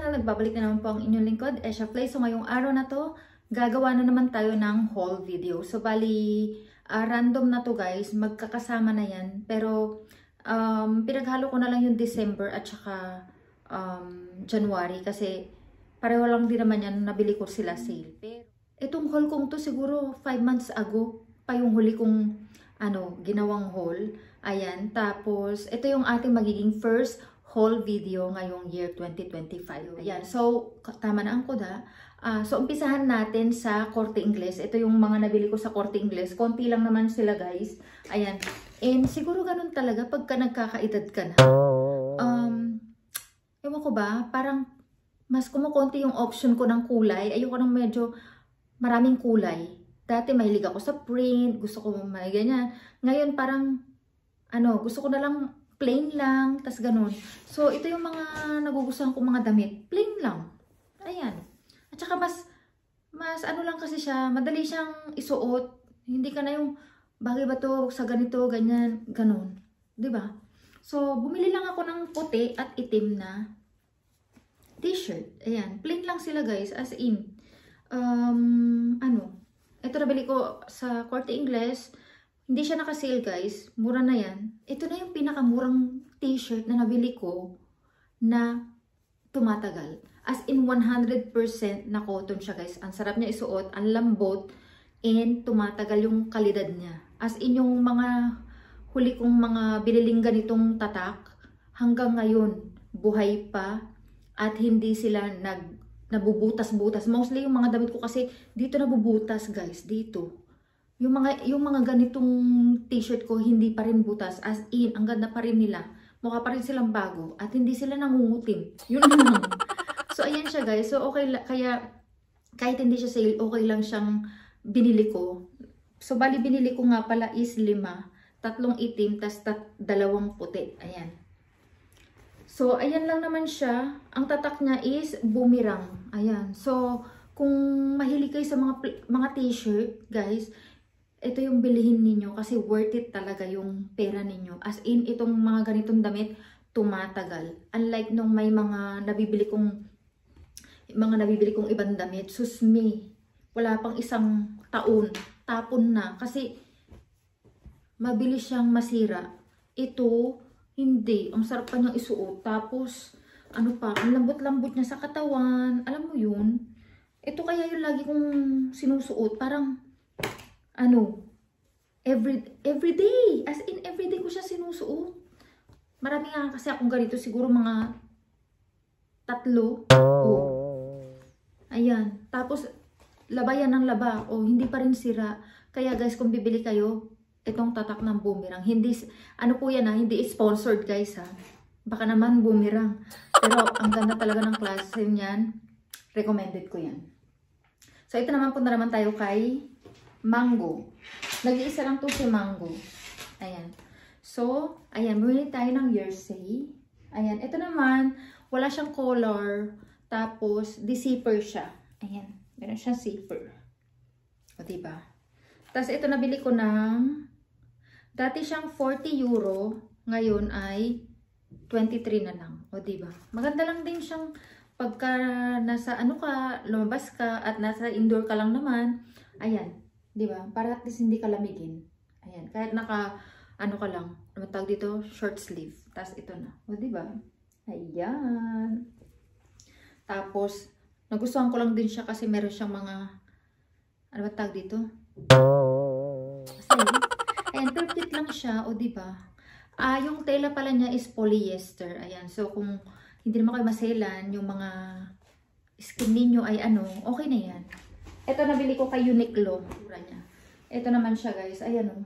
channel, nagbabalik na naman po ang inyong lingkod, Esha Play. So ngayong araw na to, gagawa na naman tayo ng haul video. So bali, random na to guys, magkakasama na yan. Pero pinaghalo ko na lang yung December at saka January kasi pareho lang din naman yan, nabili ko sila sale. Pero itong haul kong to siguro 5 months ago pa yung huli kong ginawang haul. Ayan, tapos ito yung ating magiging first haul video ngayong year 2025. Ayan, so tama na ang koda. So umpisahan natin sa Corte Ingles. Ito yung mga nabili ko sa Corte Ingles. Konti lang naman sila guys. Ayan, and siguro ganun talaga pagka nagkakaedad ka na. Ewan ko ba, parang mas kumukonti yung option ko ng kulay. Ayoko ng medyo maraming kulay. Dati mahilig ako sa print, gusto ko may ganyan. Ngayon parang gusto ko na lang plain lang, tas ganun. So ito yung mga nagugustuhan kong mga damit, plain lang. Ayan. At saka mas lang kasi siya, madali siyang isuot. Hindi ka na yung bagay ba to sa ganito, ganyan, ganun. 'Di ba? So bumili lang ako ng puti at itim na t-shirt. Ayan, plain lang sila guys, as in. Ito nabili ko sa Corte Ingles. Hindi siya naka-sale guys. Mura na yan. Ito na yung pinakamurang t-shirt na nabili ko na tumatagal. As in 100% na cotton siya guys. Ang sarap niya isuot, ang lambot, and tumatagal yung kalidad niya. As in yung mga huli kong mga biniling ganitong tatak, hanggang ngayon buhay pa at hindi sila nabubutas-butas. Mostly yung mga damit ko kasi dito nabubutas guys, dito. Yung mga ganitong t-shirt ko hindi pa rin butas, as in ang ganda pa rin nila, mukha pa rin silang bago at hindi sila nangungutim. Yun lang. So ayan siya guys, so okay, kaya kahit hindi siya sale, okay lang siyang binili ko. So bali binili ko nga pala is 5, 3 itim tas 2 puti. Ayan. So ayan lang naman siya, ang tatak niya is boomerang. Ayan. So kung mahilig kayo sa mga t-shirt guys, ito yung bilihin ninyo kasi worth it talaga yung pera ninyo. As in, itong mga ganitong damit, tumatagal. Unlike nung may mga nabibili kong ibang damit, susmi, wala pang 1 taon, tapon na. Kasi, mabilis siyang masira. Ito, hindi. Ang sarap pa niyang isuot. Tapos, ang lambot-lambot niya sa katawan. Alam mo yun? Ito kaya yung lagi kong sinusuot. Parang, every day. As in, every day ko siya sinusuot. Marami nga kasi akong ganito. Siguro mga 3. Ayan. Tapos, laba yan ng laba. Hindi pa rin sira. Kaya guys, kung bibili kayo, itong tatak ng boomerang. Hindi, po yan hindi sponsored guys ha. Baka naman boomerang. Pero, ang ganda talaga ng klase niyan. Recommended ko yan. So, ito naman punta naman tayo kay Mango. Nag-iisa lang to si Mango. Ayan. So, ayan. Bumili tayo ng jersey. Ayan. Ito naman, wala siyang color. Tapos, di-zipper siya. Ayan. Meron siyang zipper. O, diba? Tapos, ito nabili ko ng, dati siyang 40 euro. Ngayon ay 23 na lang. O, diba? Maganda lang din siyang pagka nasa lumabas ka at nasa indoor ka lang naman. Ayan. Diba? Para at least hindi ka lamigin. Ayan. Kahit naka, ka lang. Tawag dito? Short sleeve. Tapos ito na. O, diba? Ayan. Tapos, nagustuhan ko lang din siya kasi meron siyang mga, tawag dito? Ayan. Perfect lang siya. O, diba? Yung tela pala niya is polyester. Ayan. So, kung hindi naman kayo maselan, yung mga skin ninyo ay okay na yan. Ito nabili ko kay Uniqlo. Ito naman siya guys. Ayan o.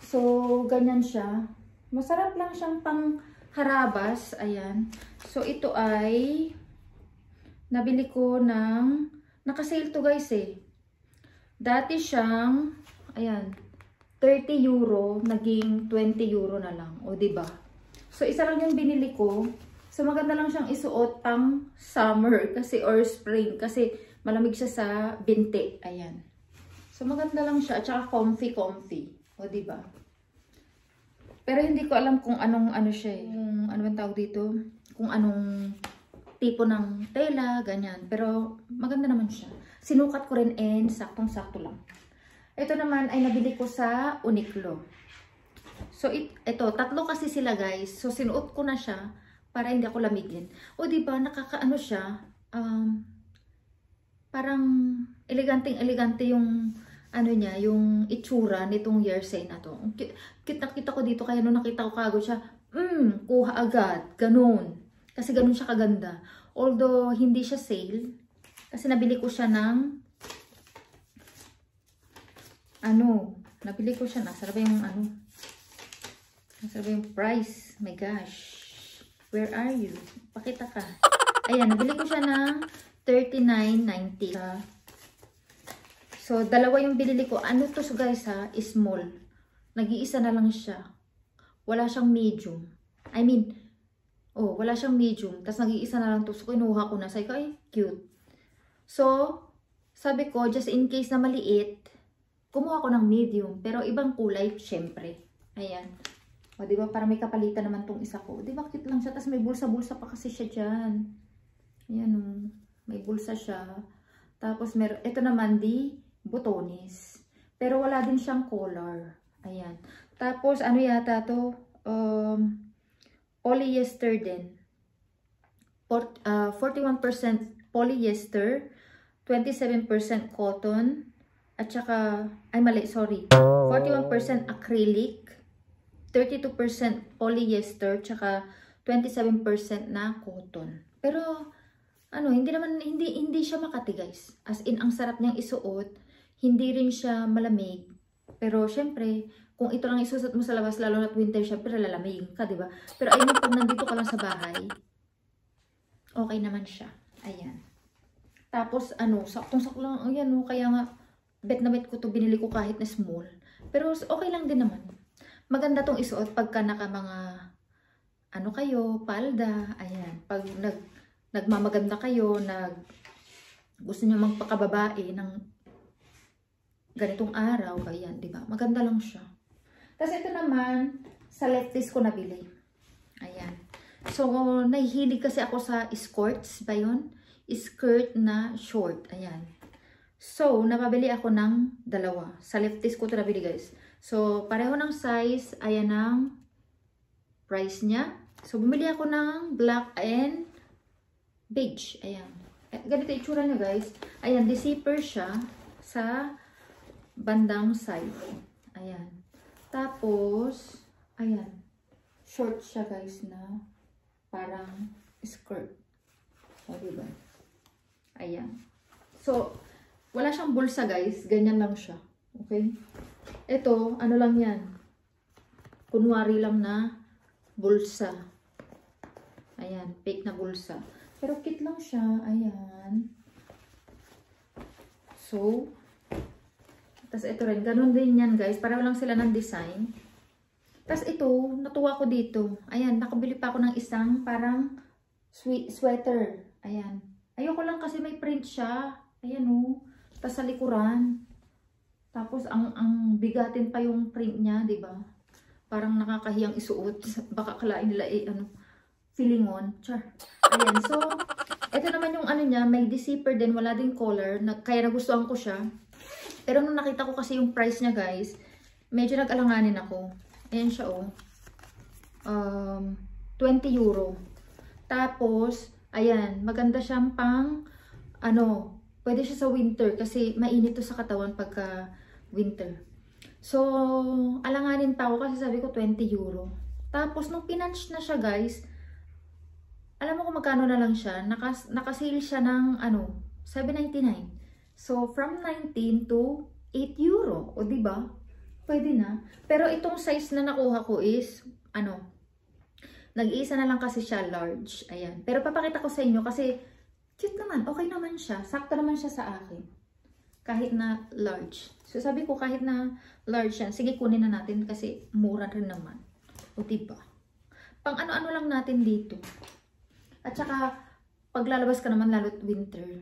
So, ganyan siya. Masarap lang siyang pang harabas. Ayan. So, ito ay nabili ko ng naka-sale to guys eh. Dati siyang, ayan, 30 euro, naging 20 euro na lang. O, diba? So, isa lang yung binili ko. So, maganda lang siyang isuot pang summer kasi or spring kasi malamig siya sa binti. Ayan. So, maganda lang siya. At saka comfy. O, diba? Pero hindi ko alam kung anong siya eh. Kung ano bang tawag dito? Kung anong tipo ng tela, ganyan. Pero maganda naman siya. Sinukat ko rin and saktong-sakto lang. Ito naman ay nabili ko sa Uniqlo. So, ito, tatlo kasi sila guys. So, sinuot ko na siya para hindi ako lamigin. O, diba, nakakaano siya, parang eleganteng-elegante yung, ano niya, yung itsura nitong jersey na to. Kita ko dito, kaya nung nakita ko kagad siya, kuha agad, ganun. Kasi ganun siya kaganda. Although, hindi siya sale. Kasi nabili ko siya ng, nabili ko siya, nasa ba yung, nasa ba yung price? My gosh. Where are you? Pakita ka. Ayan, nabili ko siya ng $39.90. So, dalawa yung binili ko. Ano to guys ha? Small. Nag-iisa na lang siya. Wala siyang medium. Wala siyang medium. Tapos nag-iisa na lang to. So, kinuha ko na. Sabi ko, ay, cute. So, sabi ko, just in case na maliit, kumuha ko ng medium. Pero ibang kulay, syempre. Ayan. O, diba? Para may kapalitan naman tong isa ko. Diba, cute lang siya. Tapos may bulsa-bulsa pa kasi siya dyan. Ayan o. May bulsa siya. Tapos, ito naman di botones. Pero wala din siyang collar. Ayan. Tapos, ano yata to? Polyester din. 41% polyester, 27% cotton, at saka, 41% acrylic, 32% polyester, tsaka 27% na cotton. Pero, hindi siya makati guys. As in, ang sarap niyang isuot, hindi rin siya malamig. Pero, syempre, kung ito lang isusuot mo sa labas, lalo na't winter, syempre lalamig ka, diba? Pero ayun, pag nandito ka lang sa bahay, okay naman siya. Ayan. Tapos, saktong-sakto lang, ayan kaya nga, bet na bet ko to, binili ko kahit na small. Pero, okay lang din naman. Maganda tong isuot pagka naka mga, palda, ayan. Pag nagmamaganda kayo, gusto nyo magpakababae ng ganitong araw, ayan, diba? Maganda lang siya. Tapos ito naman, sa Lefties ko nabili. Ayan. So, nahihilig kasi ako sa skirts ba yun? Skirt na short. Ayan. So, napabili ako ng dalawa. Sa Lefties ko ito nabili guys. So, pareho ng size. Ayan ang price niya. So, bumili ako ng black and beige. Ayan. Ganito itsura niya guys. Ayan, di zipper siya sa bandang side. Ayan. Tapos, ayan. Short siya guys na parang skirt. O, diba? Ayan. So, wala siyang bulsa guys. Ganyan lang siya. Okay? Ito, ano lang yan. Kunwari lang na bulsa. Ayan. Fake na bulsa. Pero cute lang siya. Ayan. So, tas ito rin. Ganun din yan guys. Pareho lang sila ng design. Tas ito, natuwa ko dito. Ayan. Nakabili pa ako ng isang parang sweater. Ayan. Ayoko lang kasi may print siya. Ayan o. Tas sa likuran. Tapos ang bigatin pa yung print niya. Diba? Parang nakakahiyang isuot. Baka kalain nila filingon. Char. Ayan. So, ito naman yung niya. May zipper din. Wala din collar. Kaya nagustuhan ko siya. Pero nung nakita ko kasi yung price niya guys, medyo nag-alanganin ako. Ayan siya oh. 20 euro. Tapos, ayan, maganda siyang pang, pwede siya sa winter kasi mainit to sa katawan pagka winter. So, alanganin pa ako kasi sabi ko 20 euro. Tapos, nung pinunch na siya guys, alam mo kung magkano na lang siya? Nakasale siya ng, $7.99. So, from 19 to 8 euro. O, diba? Pwede na. Pero itong size na nakuha ko is, nag-iisa na lang kasi siya large. Ayan. Pero papakita ko sa inyo kasi cute naman. Okay naman siya. Sakto naman siya sa akin. Kahit na large. So, sabi ko kahit na large yan, sige kunin na natin kasi mura rin naman. O, diba? Pang ano-ano lang natin dito. At saka, paglalabas ka naman lalo't winter,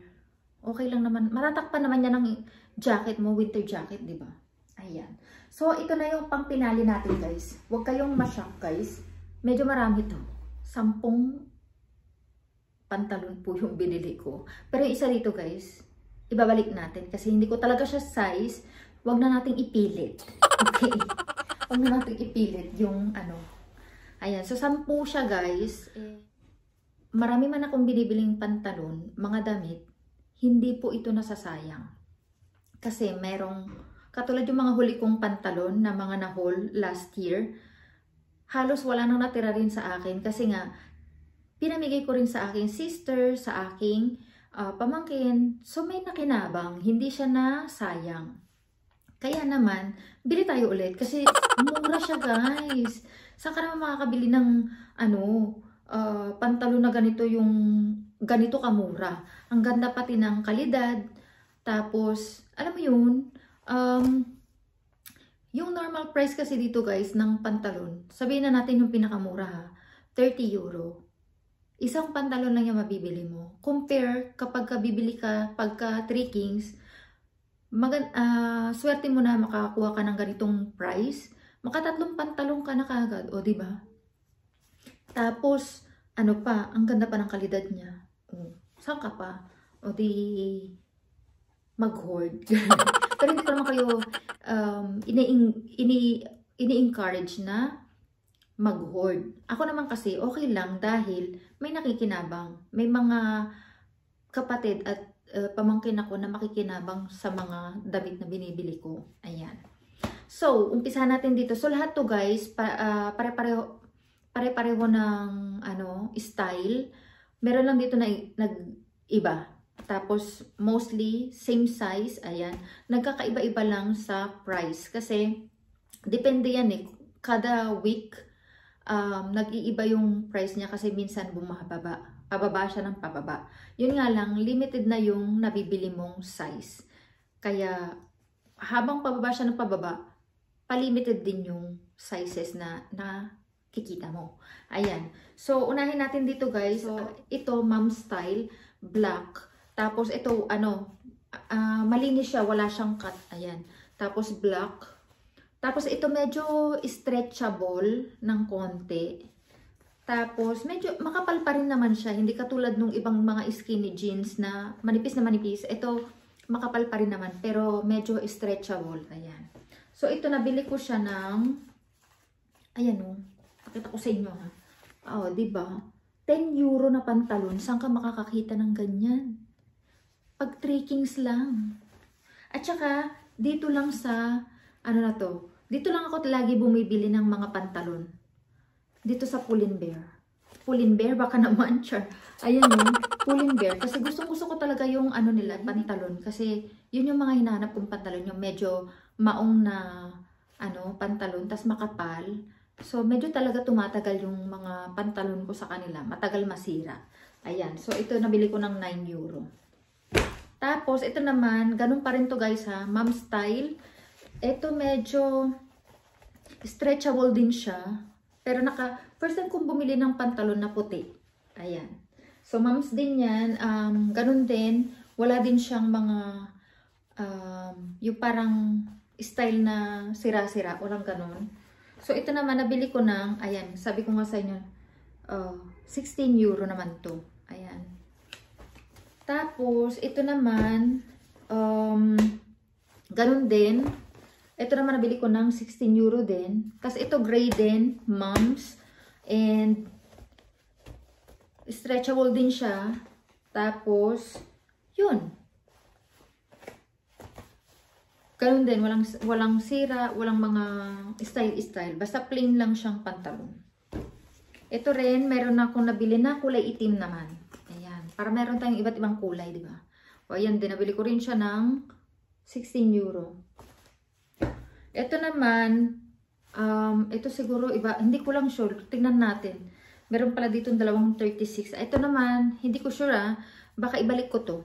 okay lang naman. Matatakpan naman yan ng jacket mo, winter jacket, di ba? Ayan. So, ito na yung pang pinali natin, guys. Huwag kayong ma-shock, guys. Medyo marami to. 10 pantalon po yung binili ko. Pero yung isa dito guys, ibabalik natin kasi hindi ko talaga siya size. Huwag na nating ipilit. Okay? Huwag na nating ipilit yung ano. Ayan. So, 10 siya guys. Marami man akong binibiling pantalon, mga damit, hindi po ito nasasayang. Kasi merong, katulad yung mga huli kong pantalon na mga na-haul last year, halos wala nang natira rin sa akin kasi nga, pinamigay ko rin sa aking sister, sa aking pamangkin. So may nakinabang, hindi siya na sayang. Kaya naman, bili tayo ulit kasi mura siya guys. Saan ka naman makakabili ng pantalon na ganito yung ganito kamura. Ang ganda pati ng kalidad. Tapos, alam mo yun, yung normal price kasi dito guys ng pantalon, sabihin na natin yung pinakamura ha, 30 euro. Isang pantalon lang yung mabibili mo. Compare kapag bibili ka, pagka 3 Kings, swerte mo na makakuha ka ng ganitong price. Makatatlong pantalon ka na kagad, o diba? Tapos, ano pa, ang ganda pa ng kalidad niya. O, saan ka pa? O di, mag-hoard. Pero hindi ko naman kayo ini-encourage na mag-hoard. Ako naman kasi okay lang dahil may nakikinabang. May mga kapatid at pamangkin ako na makikinabang sa mga damit na binibili ko. Ayan. So, umpisahan natin dito. So, lahat to guys, pare-pareho ng style. Meron lang dito na nag-iba. Tapos, mostly, same size. Ayan. Nagkakaiba-iba lang sa price. Kasi, depende yan eh. Kada week, nag-iiba yung price niya kasi minsan bumababa. Pababa siya ng pababa. Yun nga lang, limited na yung nabibili mong size. Kaya, habang pababa siya ng pababa, palimited din yung sizes na kikita mo. Ayan. So, unahin natin dito guys. So, ito, mom style, black. Tapos, ito, malinis siya, wala siyang cut. Ayan. Tapos, black. Tapos, ito medyo stretchable ng konti. Tapos, medyo makapal pa rin naman siya. Hindi katulad nung ibang mga skinny jeans na manipis na manipis. Ito, makapal pa rin naman. Pero, medyo stretchable. Ayan. So, ito, nabili ko siya ng, ayan o. Pakita ko sa inyo ha. Oo, diba? 10 euro na pantalon. Saan ka makakakita ng ganyan? Pag 3 Kings lang. At saka, dito lang sa, dito lang ako lagi bumibili ng mga pantalon. Dito sa Pull&Bear. Pull&Bear, baka naman, char. Ayan o, Pull&Bear. Kasi gusto ko talaga yung nila, pantalon. Kasi yun yung mga hinahanap kong pantalon. Yung medyo maong na, pantalon, tas makapal. So, medyo talaga tumatagal yung mga pantalon ko sa kanila. Matagal masira. Ayan. So, ito nabili ko ng 9 euro. Tapos, ito naman, ganun pa rin to guys ha. Mom style. Ito medyo stretchable din siya. Pero first time kong bumili ng pantalon na puti. Ayan. So, moms din yan. Ganun din. Wala din siyang mga, yung parang style na sira-sira. Walang ganun. So, ito naman, nabili ko ng, ayan, sabi ko nga sa inyo, 16 euro naman to. Ayan. Tapos, ito naman, ganun din. Ito naman, nabili ko ng 16 euro din. Kasi ito, gray din, moms. And, stretchable din siya. Tapos, yun. Ganun din, walang sira, walang mga style. Basta plain lang siyang pantalon. Ito rin, meron akong nabili na kulay itim naman. Ayan. Para meron tayong iba't ibang kulay, di ba? O, ayan din, nabili ko rin siya ng 16 euro. Ito naman, ito siguro iba, hindi ko lang sure. Tingnan natin. Meron pala dito dalawang 36. Ito naman, hindi ko sure baka ibalik ko to.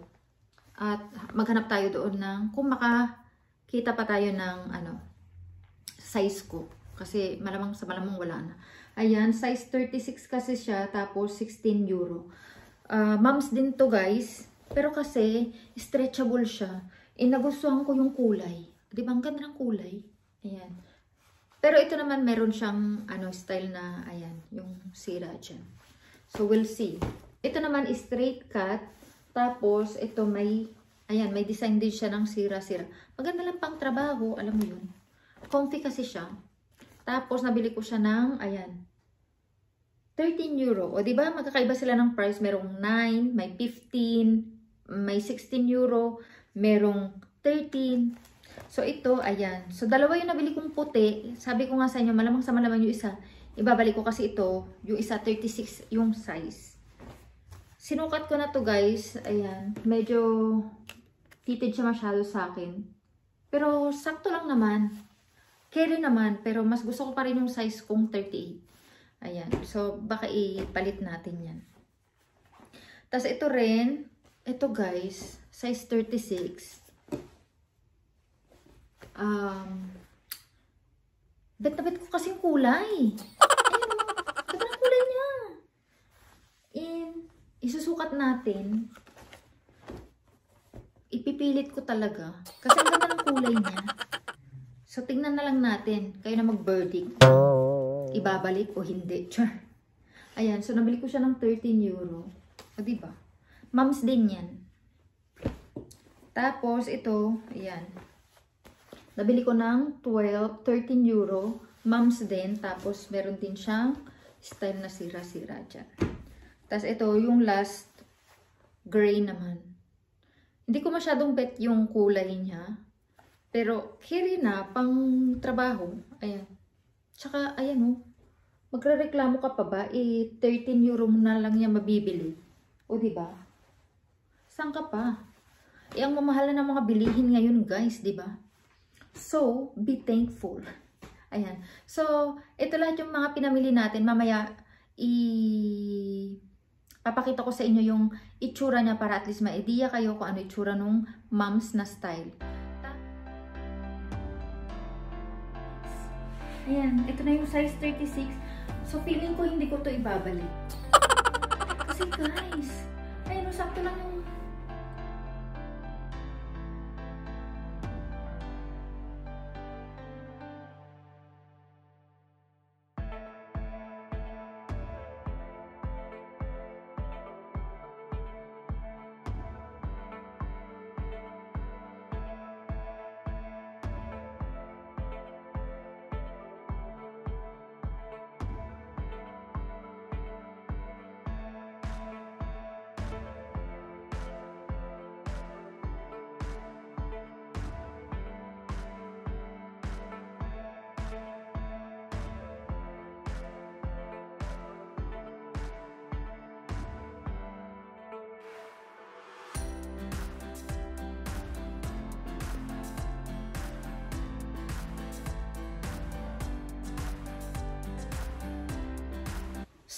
At maghanap tayo doon ng, kung makakita pa tayo ng, size ko. Kasi malamang sa malamang wala na. Ayan, size 36 kasi siya, tapos 16 euro. Moms din to guys. Pero kasi, stretchable siya. Nagustuhan ko yung kulay. Di ba, ang ganda ng kulay? Ayan. Pero ito naman meron siyang style na ayan, yung sira dyan. So we'll see. Ito naman is straight cut. Tapos, ito may, ayan, may design din siya ng sira-sira. Maganda lang pang trabaho, alam mo yun. Comfy kasi siya. Tapos, nabili ko siya ng, ayan, 13 euro. O, diba, magkakaiba sila ng price. Merong 9, may 15, may 16 euro, merong 13. So, ito, ayan. So, dalawa yung nabili kong puti. Sabi ko nga sa inyo, malamang sa malamang yung isa. Ibabalik ko kasi ito, yung isa 36 yung size. Sinukat ko na to guys. Ayan. Medyo titid siya masyado sa akin. Pero sakto lang naman. Carry naman. Pero mas gusto ko pa rin yung size kong 38. Ayan. So baka ipalit natin yan. Tapos ito rin. Ito guys. Size 36. Bet na bet ko kasi yung kulay. Ayan o. Ganda ng kulay niya. Isusukat natin. Ipipilit ko talaga. Kasi ang ganda ng kulay niya. So, tingnan na lang natin. Kayo na mag-verdict. Ibabalik o hindi. Char. Ayan. So, nabili ko siya ng 13 euro. O, diba? Moms din yan. Tapos, ito. Ayan. Nabili ko ng 13 euro. Moms din. Tapos, meron din siyang style na sira-sira dyan. Tapos ito, yung last, gray naman. Hindi ko masyadong bet yung kulay niya. Pero, carry na, pang trabaho. Ayan. Tsaka, ayan o. Magre-reklamo ka pa ba? 13 euro na lang niya mabibili. O, diba? Saan ka pa? Ang mamahal na ng mga bilihin ngayon, guys, diba? So, be thankful. Ayan. So, ito lahat yung mga pinamili natin. Mamaya, papakita ko sa inyo yung itsura niya para at least ma-idea kayo kung ano itsura nung moms na style. Ayan, ito na yung size 36. So, feeling ko hindi ko to ibabalik. Kasi guys, ayun, sakto lang yung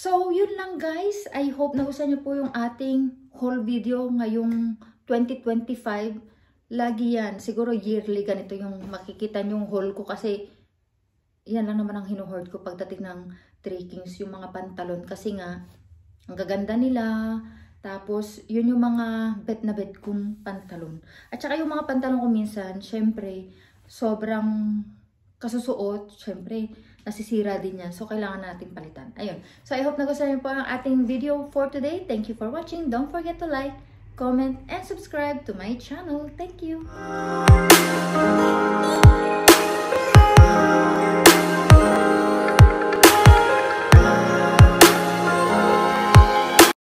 So, yun lang guys. I hope nagustuhan niyo po yung ating haul video ngayong 2025. Lagi yan. Siguro yearly ganito yung makikita niyong haul ko kasi yan lang naman ang hinuhoard ko pagdating ng trekkings, yung mga pantalon. Kasi nga, ang gaganda nila. Tapos, yun yung mga bet na bet kong pantalon. At saka yung mga pantalon ko minsan, syempre, sobrang kasusuot. Syempre, nasisira din yan. So, kailangan natin palitan. Ayun. So, I hope nagustuhan niyo po ang ating video for today. Thank you for watching. Don't forget to like, comment, and subscribe to my channel. Thank you!